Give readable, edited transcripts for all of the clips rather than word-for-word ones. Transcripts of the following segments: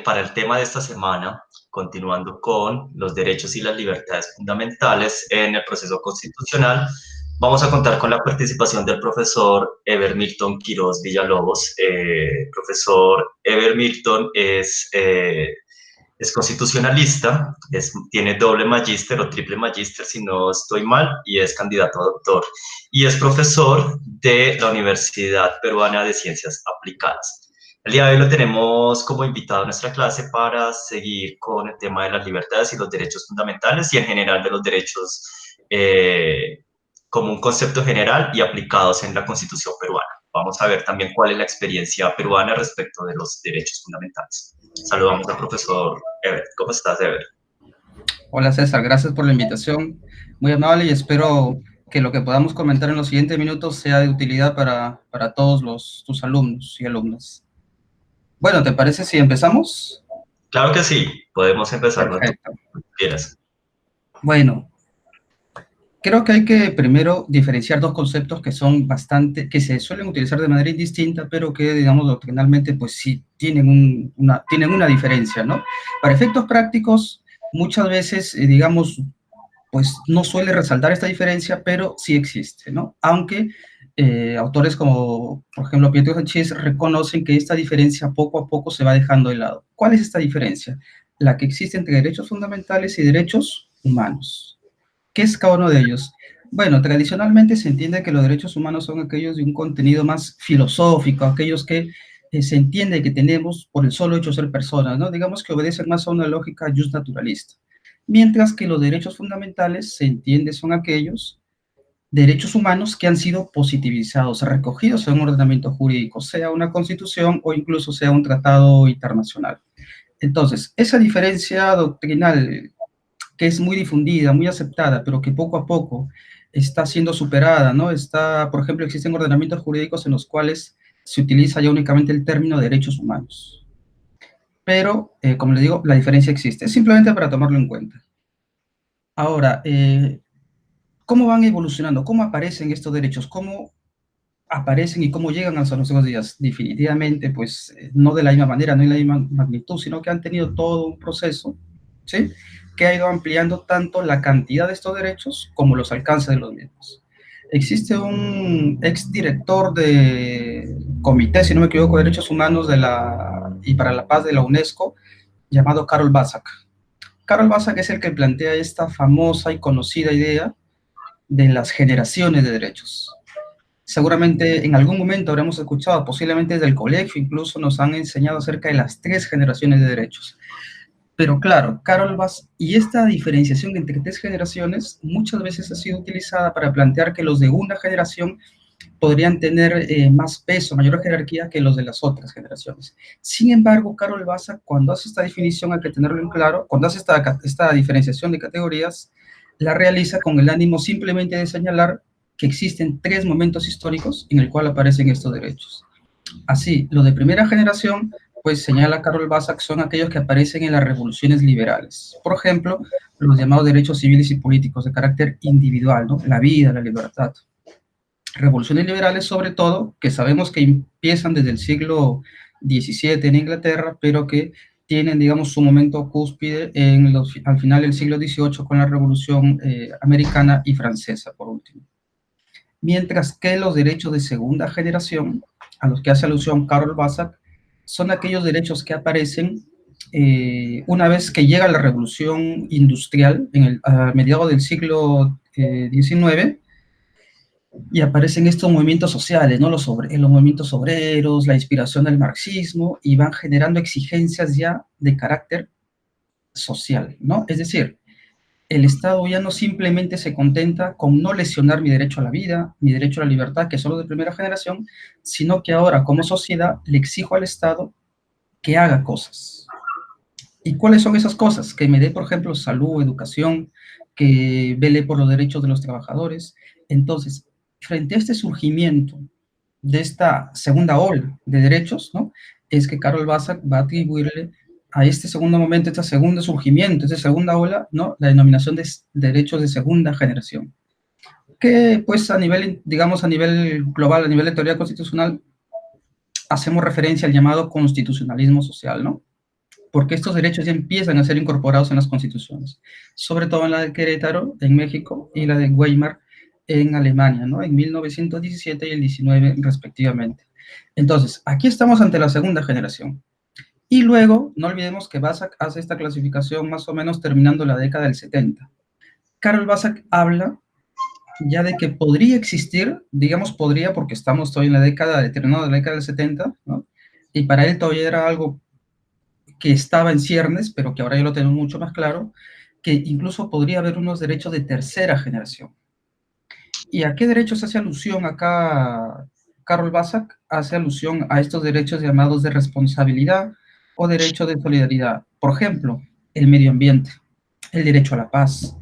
para el tema de esta semana, continuando con los derechos y las libertades fundamentales en el proceso constitucional, vamos a contar con la participación del profesor Eber Milton Quiroz Villalobos. Profesor Eber Milton es constitucionalista, tiene doble magíster o triple magíster, si no estoy mal, y es candidato a doctor. Y es profesor de la Universidad Peruana de Ciencias Aplicadas. El día de hoy lo tenemos como invitado a nuestra clase para seguir con el tema de las libertades y los derechos fundamentales y en general de los derechos como un concepto general y aplicados en la Constitución peruana. Vamos a ver también cuál es la experiencia peruana respecto de los derechos fundamentales. Saludamos al profesor Eber. ¿Cómo estás, Eber? Hola César, gracias por la invitación. Muy amable y espero que lo que podamos comentar en los siguientes minutos sea de utilidad para todos tus alumnos y alumnas. Bueno, ¿te parece si empezamos? Claro que sí, podemos empezar cuando Perfecto. quieras. Bueno, creo que hay que primero diferenciar dos conceptos que se suelen utilizar de manera indistinta, pero que, digamos, doctrinalmente, pues sí tienen una diferencia, ¿no? Para efectos prácticos, muchas veces, digamos, pues no suele resaltar esta diferencia, pero sí existe, ¿no? Aunque autores como, por ejemplo, Pietro Sánchez reconocen que esta diferencia poco a poco se va dejando de lado. ¿Cuál es esta diferencia? La que existe entre derechos fundamentales y derechos humanos. ¿Qué es cada uno de ellos? Bueno, tradicionalmente se entiende que los derechos humanos son aquellos de un contenido más filosófico, aquellos que se entiende que tenemos por el solo hecho de ser personas, ¿no? Digamos que obedecen más a una lógica just naturalista. Mientras que los derechos fundamentales se entiende son aquellos derechos humanos que han sido positivizados, recogidos en un ordenamiento jurídico, sea una constitución o incluso sea un tratado internacional. Entonces, esa diferencia doctrinal que es muy difundida, muy aceptada, pero que poco a poco está siendo superada, ¿no? Por ejemplo, existen ordenamientos jurídicos en los cuales se utiliza ya únicamente el término derechos humanos. Pero, como le digo, la diferencia existe, es simplemente para tomarlo en cuenta. Ahora, ¿cómo van evolucionando? ¿Cómo aparecen estos derechos? ¿Cómo aparecen y cómo llegan hasta nuestros días? Definitivamente, pues, no de la misma manera, no en la misma magnitud, sino que han tenido todo un proceso, ¿sí? Que ha ido ampliando tanto la cantidad de estos derechos como los alcances de los mismos. Existe un exdirector de Comité, si no me equivoco, de Derechos Humanos y para la Paz de la UNESCO, llamado Karol Basak. Karol Basak es el que plantea esta famosa y conocida idea de las generaciones de derechos. Seguramente en algún momento habremos escuchado, posiblemente desde el colegio incluso nos han enseñado acerca de las 3 generaciones de derechos. Pero claro, Karol Basak y esta diferenciación entre 3 generaciones muchas veces ha sido utilizada para plantear que los de una generación podrían tener más peso, mayor jerarquía que los de las otras generaciones. Sin embargo, Karol Basak, cuando hace esta definición, hay que tenerlo en claro, cuando hace esta diferenciación de categorías, la realiza con el ánimo simplemente de señalar que existen 3 momentos históricos en el cual aparecen estos derechos. Así, los de primera generación, pues señala Karol Basak, son aquellos que aparecen en las revoluciones liberales. Por ejemplo, los llamados derechos civiles y políticos de carácter individual, ¿no? La vida, la libertad. Revoluciones liberales, sobre todo, que sabemos que empiezan desde el siglo XVII en Inglaterra, pero que tienen, digamos, su momento cúspide al final del siglo XVIII con la Revolución Americana y Francesa, por último. Mientras que los derechos de segunda generación, a los que hace alusión Karol Basak, son aquellos derechos que aparecen una vez que llega la Revolución Industrial a mediados del siglo XIX, y aparecen estos movimientos sociales, ¿no? Los movimientos obreros, la inspiración del marxismo, y van generando exigencias ya de carácter social, ¿no? Es decir, el Estado ya no simplemente se contenta con no lesionar mi derecho a la vida, mi derecho a la libertad, que son los de primera generación, sino que ahora como sociedad le exijo al Estado que haga cosas. ¿Y cuáles son esas cosas? Que me dé, por ejemplo, salud, educación, que vele por los derechos de los trabajadores. Entonces, frente a este surgimiento de esta segunda ola de derechos, ¿no? Es que Karol Basak va a atribuirle a este segundo momento, este segundo surgimiento, esta segunda ola, ¿no? La denominación de derechos de segunda generación. Que, pues, digamos, a nivel global, a nivel de teoría constitucional, hacemos referencia al llamado constitucionalismo social, ¿no? porque estos derechos ya empiezan a ser incorporados en las constituciones, sobre todo en la de Querétaro, en México, y la de Weimar, en Alemania, ¿no? En 1917 y el 19 respectivamente. Entonces, aquí estamos ante la segunda generación. Y luego, no olvidemos que Basak hace esta clasificación más o menos terminando la década del 70. Karol Basak habla ya de que podría existir, digamos podría porque estamos todavía en la década, terminando la década del 70, ¿no? Y para él todavía era algo que estaba en ciernes, pero que ahora ya lo tenemos mucho más claro, que incluso podría haber unos derechos de tercera generación. ¿Y a qué derechos hace alusión acá Karol Basak? Hace alusión a estos derechos llamados de responsabilidad o derecho de solidaridad. Por ejemplo, el medio ambiente, el derecho a la paz.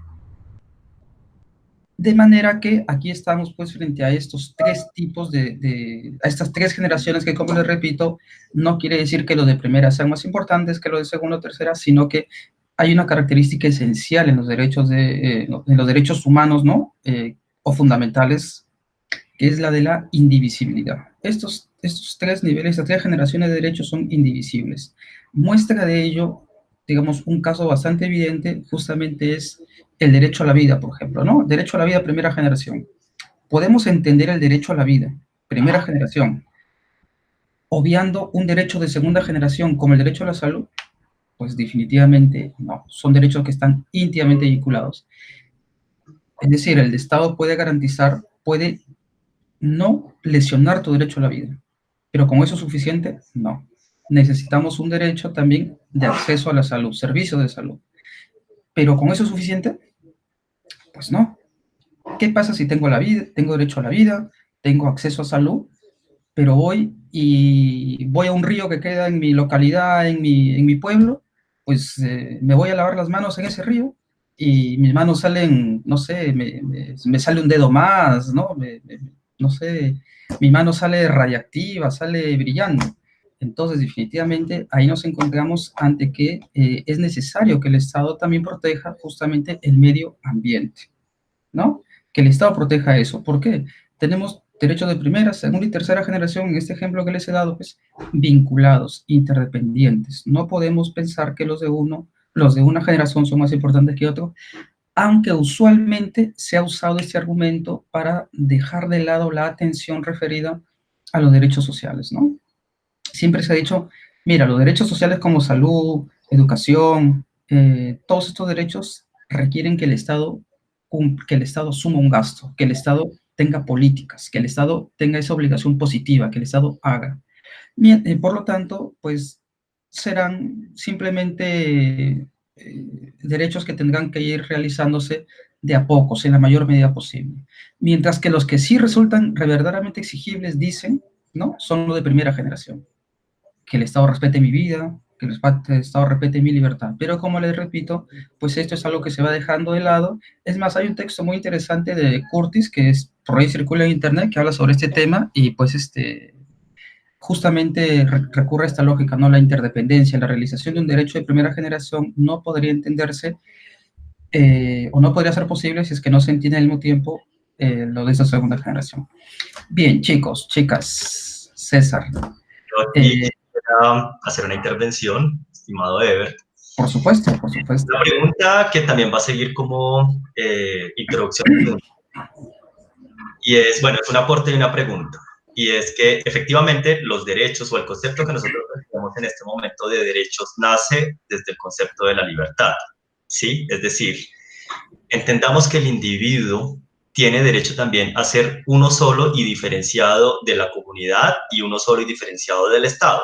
De manera que aquí estamos pues frente a estos tres tipos a estas tres generaciones que, como les repito, no quiere decir que los de primera sean más importantes que los de segunda o tercera, sino que hay una característica esencial en los derechos humanos, ¿no? O fundamentales, que es la de la indivisibilidad. Estos tres niveles, estas tres generaciones de derechos son indivisibles. Muestra de ello, digamos, un caso bastante evidente, justamente es el derecho a la vida, por ejemplo, ¿no? Derecho a la vida, primera generación. Podemos entender el derecho a la vida, primera generación, obviando un derecho de segunda generación como el derecho a la salud. Pues definitivamente no, son derechos que están íntimamente vinculados. Es decir, el Estado puede garantizar, puede no lesionar tu derecho a la vida, pero con eso es suficiente, no. Necesitamos un derecho también de acceso a la salud, servicios de salud, pero con eso es suficiente, pues no. ¿Qué pasa si tengo la vida, tengo derecho a la vida, tengo acceso a salud, pero voy a un río que queda en mi localidad, en mi pueblo, pues me voy a lavar las manos en ese río y mis manos salen, no sé, me sale un dedo más, ¿no? No sé, mi mano sale radiactiva, sale brillando. Entonces, definitivamente, ahí nos encontramos ante que es necesario que el Estado también proteja justamente el medio ambiente, ¿no? Que el Estado proteja eso. ¿Por qué? Tenemos derechos de primera, segunda y tercera generación, en este ejemplo que les he dado, pues vinculados, interdependientes. No podemos pensar que los de una generación son más importantes que otros, aunque usualmente se ha usado este argumento para dejar de lado la atención referida a los derechos sociales, ¿no? Siempre se ha dicho, mira, los derechos sociales como salud, educación, todos estos derechos requieren que el Estado asuma un gasto, que el Estado tenga políticas, que el Estado tenga esa obligación positiva, que el Estado haga. Por lo tanto, pues serán simplemente derechos que tendrán que ir realizándose de a pocos, en la mayor medida posible. Mientras que los que sí resultan verdaderamente exigibles, dicen, ¿no? Son los de primera generación. Que el Estado respete mi vida, que el Estado respete mi libertad. Pero como les repito, pues esto es algo que se va dejando de lado. Es más, hay un texto muy interesante de Curtis, que es, por ahí circula en internet, que habla sobre este tema y pues justamente recurre a esta lógica, ¿no? La interdependencia, la realización de un derecho de primera generación no podría entenderse o no podría ser posible si es que no se entiende al mismo tiempo lo de esa segunda generación. Bien, chicos, chicas, César. Yo aquí quisiera hacer una intervención, estimado Ever. Por supuesto, por supuesto. La pregunta que también va a seguir como introducción, y es, bueno, es un aporte y una pregunta. Y es que efectivamente los derechos o el concepto que nosotros tenemos en este momento de derechos nace desde el concepto de la libertad, ¿sí? Es decir, entendamos que el individuo tiene derecho también a ser uno solo y diferenciado de la comunidad y uno solo y diferenciado del Estado.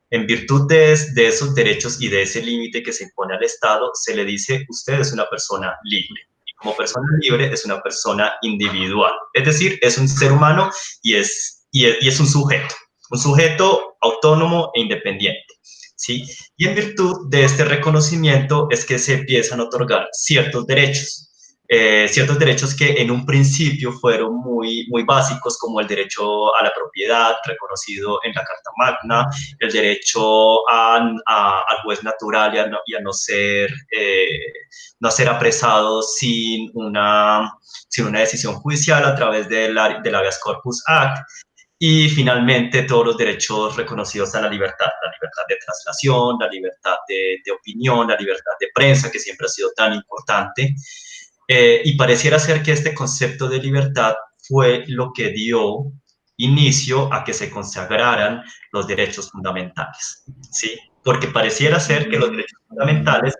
En virtud de esos derechos y de ese límite que se impone al Estado, se le dice, usted es una persona libre. Y como persona libre es una persona individual. Es decir, es un ser humano y es un sujeto autónomo e independiente. ¿Sí? Y en virtud de este reconocimiento es que se empiezan a otorgar ciertos derechos que en un principio fueron muy básicos, como el derecho a la propiedad, reconocido en la Carta Magna, el derecho al juez natural y a no ser apresado sin una decisión judicial a través del Habeas Corpus Act. Y finalmente todos los derechos reconocidos a la libertad de traslación, la libertad de opinión, la libertad de prensa, que siempre ha sido tan importante. Y pareciera ser que este concepto de libertad fue lo que dio inicio a que se consagraran los derechos fundamentales, ¿sí? Porque pareciera ser que los derechos fundamentales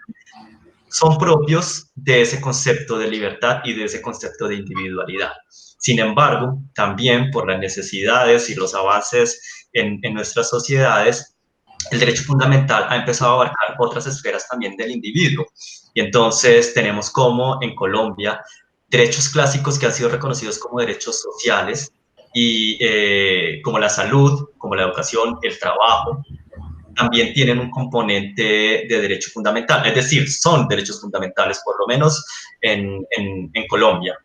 son propios de ese concepto de libertad y de ese concepto de individualidad. Sin embargo, también por las necesidades y los avances en nuestras sociedades, el derecho fundamental ha empezado a abarcar otras esferas también del individuo. Y entonces tenemos como en Colombia derechos clásicos que han sido reconocidos como derechos sociales y como la salud, como la educación, el trabajo, también tienen un componente de derecho fundamental, es decir, son derechos fundamentales, por lo menos en Colombia.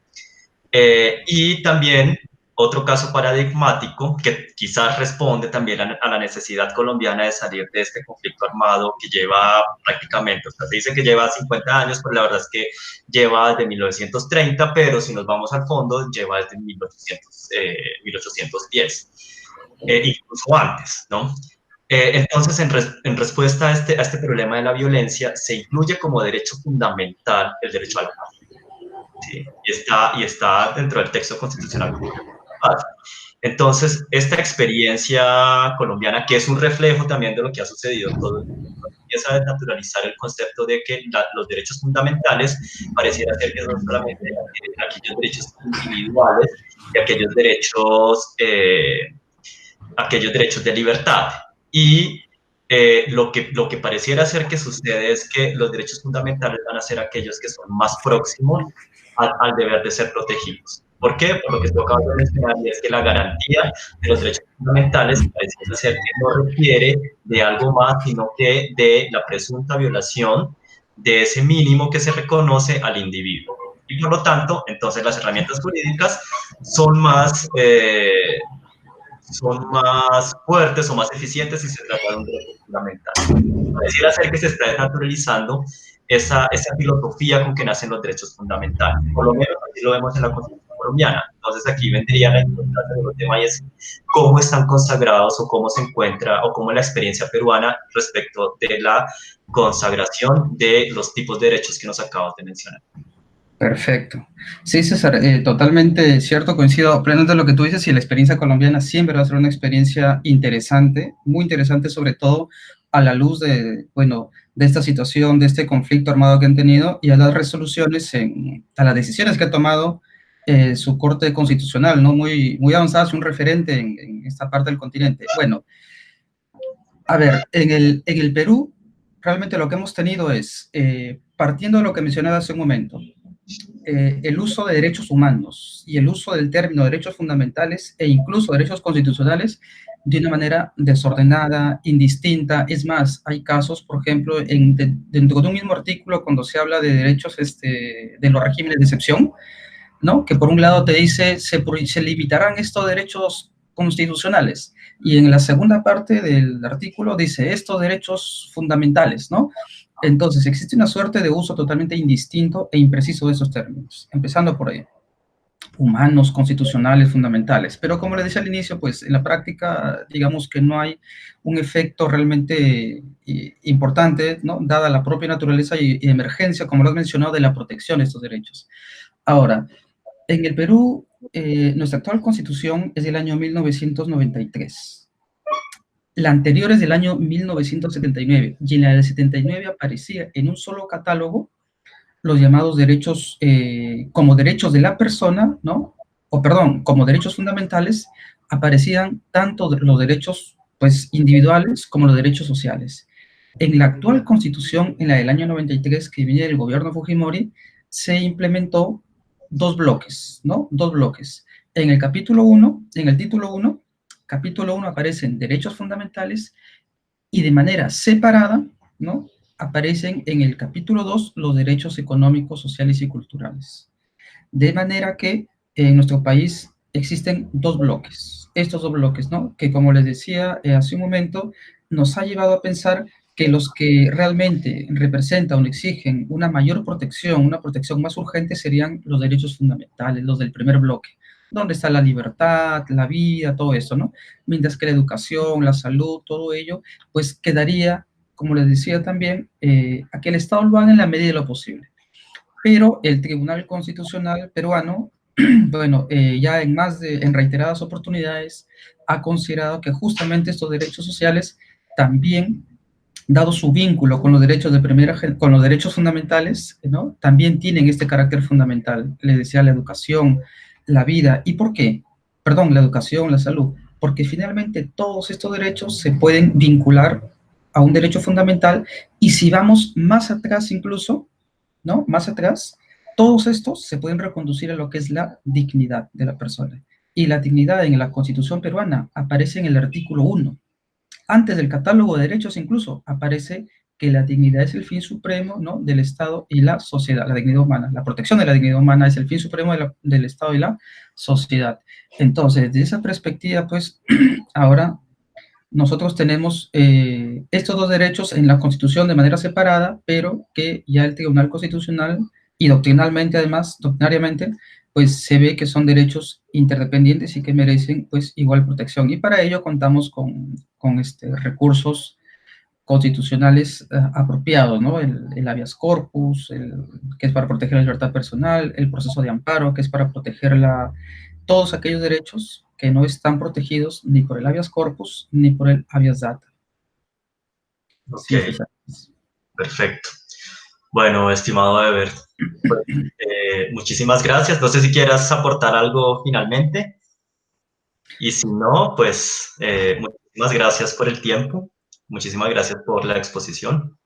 Y también otro caso paradigmático que quizás responde también a la necesidad colombiana de salir de este conflicto armado que lleva prácticamente, o sea, se dice que lleva 50 años, pero la verdad es que lleva desde 1930, pero si nos vamos al fondo, lleva desde 1810, incluso antes, ¿no? Entonces, en respuesta a este problema de la violencia, se incluye como derecho fundamental el derecho a la paz, ¿sí? Y está dentro del texto constitucional como derecho a la paz. Entonces, esta experiencia colombiana, que es un reflejo también de lo que ha sucedido en todo el mundo, empieza a desnaturalizar el concepto de que los derechos fundamentales pareciera ser que son solamente aquellos derechos individuales y aquellos derechos de libertad. Y lo que pareciera ser que sucede es que los derechos fundamentales van a ser aquellos que son más próximos al deber de ser protegidos. ¿Por qué? Por lo que tú acabas de mencionar, y es que la garantía de los derechos fundamentales pareciera ser que no requiere de algo más, sino que de la presunta violación de ese mínimo que se reconoce al individuo. Y por lo tanto, entonces las herramientas jurídicas son son más fuertes o más eficientes si se trata de un derecho fundamental. Pareciera ser que se está desnaturalizando esa filosofía con que nacen los derechos fundamentales. Por lo menos así lo vemos en la Constitución colombiana. Entonces aquí vendría la importancia del tema y es cómo están consagrados o cómo se encuentra o cómo es la experiencia peruana respecto de la consagración de los tipos de derechos que nos acabas de mencionar. Perfecto. Sí, César, totalmente cierto, coincido plenamente en lo que tú dices y la experiencia colombiana siempre va a ser una experiencia interesante, muy interesante, sobre todo a la luz de, bueno, de esta situación, de este conflicto armado que han tenido y a las resoluciones, a las decisiones que ha tomado su Corte Constitucional, ¿no? Muy, muy avanzada, es un referente en esta parte del continente. Bueno, a ver, en el Perú, realmente lo que hemos tenido es, partiendo de lo que mencionaba hace un momento, el uso de derechos humanos y el uso del término derechos fundamentales e incluso derechos constitucionales de una manera desordenada, indistinta. Es más, hay casos, por ejemplo, dentro de un mismo artículo, cuando se habla de derechos de los regímenes de excepción, ¿no? Que por un lado te dice, se limitarán estos derechos constitucionales, y en la segunda parte del artículo dice, estos derechos fundamentales, ¿no? Entonces, existe una suerte de uso totalmente indistinto e impreciso de esos términos, empezando por ahí. Humanos, constitucionales, fundamentales. Pero como le decía al inicio, pues en la práctica, digamos que no hay un efecto realmente importante, ¿no? Dada la propia naturaleza y emergencia, como lo has mencionado, de la protección de estos derechos. Ahora, en el Perú, nuestra actual constitución es del año 1993. La anterior es del año 1979, y en la del 79 aparecía en un solo catálogo los llamados derechos, como derechos de la persona, ¿no? O perdón, como derechos fundamentales, aparecían tanto los derechos pues, individuales como los derechos sociales. En la actual constitución, en la del año 93, que viene del gobierno Fujimori, se implementó dos bloques, ¿no? Dos bloques. En el capítulo 1, en el capítulo 1 aparecen derechos fundamentales y de manera separada, ¿no? Aparecen en el capítulo 2 los derechos económicos, sociales y culturales. De manera que en nuestro país existen dos bloques, estos dos bloques, ¿no? Que como les decía hace un momento, nos ha llevado a pensar que los que realmente representan o exigen una mayor protección, una protección más urgente, serían los derechos fundamentales, los del primer bloque, donde está la libertad, la vida, todo eso, ¿no? Mientras que la educación, la salud, todo ello, pues quedaría, como les decía también, a que el Estado lo haga en la medida de lo posible. Pero el Tribunal Constitucional peruano, bueno, ya en reiteradas oportunidades, ha considerado que justamente estos derechos sociales también, dado su vínculo con los derechos de con los derechos fundamentales, ¿no? También tienen este carácter fundamental. Les decía, la educación, la vida. ¿Y por qué? Perdón, la educación, la salud. Porque finalmente todos estos derechos se pueden vincular a un derecho fundamental, y si vamos más atrás incluso, ¿no? Más atrás, todos estos se pueden reconducir a lo que es la dignidad de la persona. Y la dignidad en la Constitución peruana aparece en el artículo 1. Antes del catálogo de derechos incluso aparece que la dignidad es el fin supremo, ¿no?, del Estado y la sociedad, la dignidad humana. La protección de la dignidad humana es el fin supremo del Estado y la sociedad. Entonces, desde esa perspectiva, pues, ahora nosotros tenemos estos dos derechos en la Constitución de manera separada, pero que ya el Tribunal Constitucional, y doctrinalmente además, doctrinariamente, pues se ve que son derechos interdependientes y que merecen pues igual protección. Y para ello contamos con recursos constitucionales apropiados, ¿no? El habeas corpus, que es para proteger la libertad personal, el proceso de amparo, que es para proteger todos aquellos derechos que no están protegidos ni por el habeas corpus ni por el habeas data. Ok, Sí, César. perfecto. Bueno, estimado Ever, pues, muchísimas gracias. No sé si quieras aportar algo finalmente. Y si no, pues muchísimas gracias por el tiempo. Muchísimas gracias por la exposición.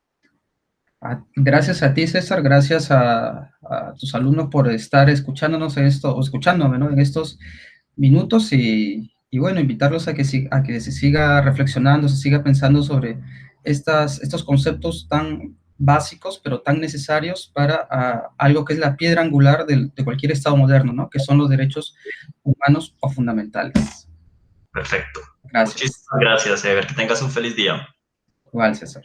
Gracias a ti, César, gracias a tus alumnos por estar escuchándonos en esto, o escuchándome, ¿no?, en estos minutos, y bueno, invitarlos a que se siga reflexionando, se siga pensando sobre estos conceptos tan básicos, pero tan necesarios para algo que es la piedra angular de cualquier Estado moderno, ¿no?, que son los derechos humanos o fundamentales. Perfecto. Gracias. Muchísimas gracias, Ever. Que tengas un feliz día. Igual, César.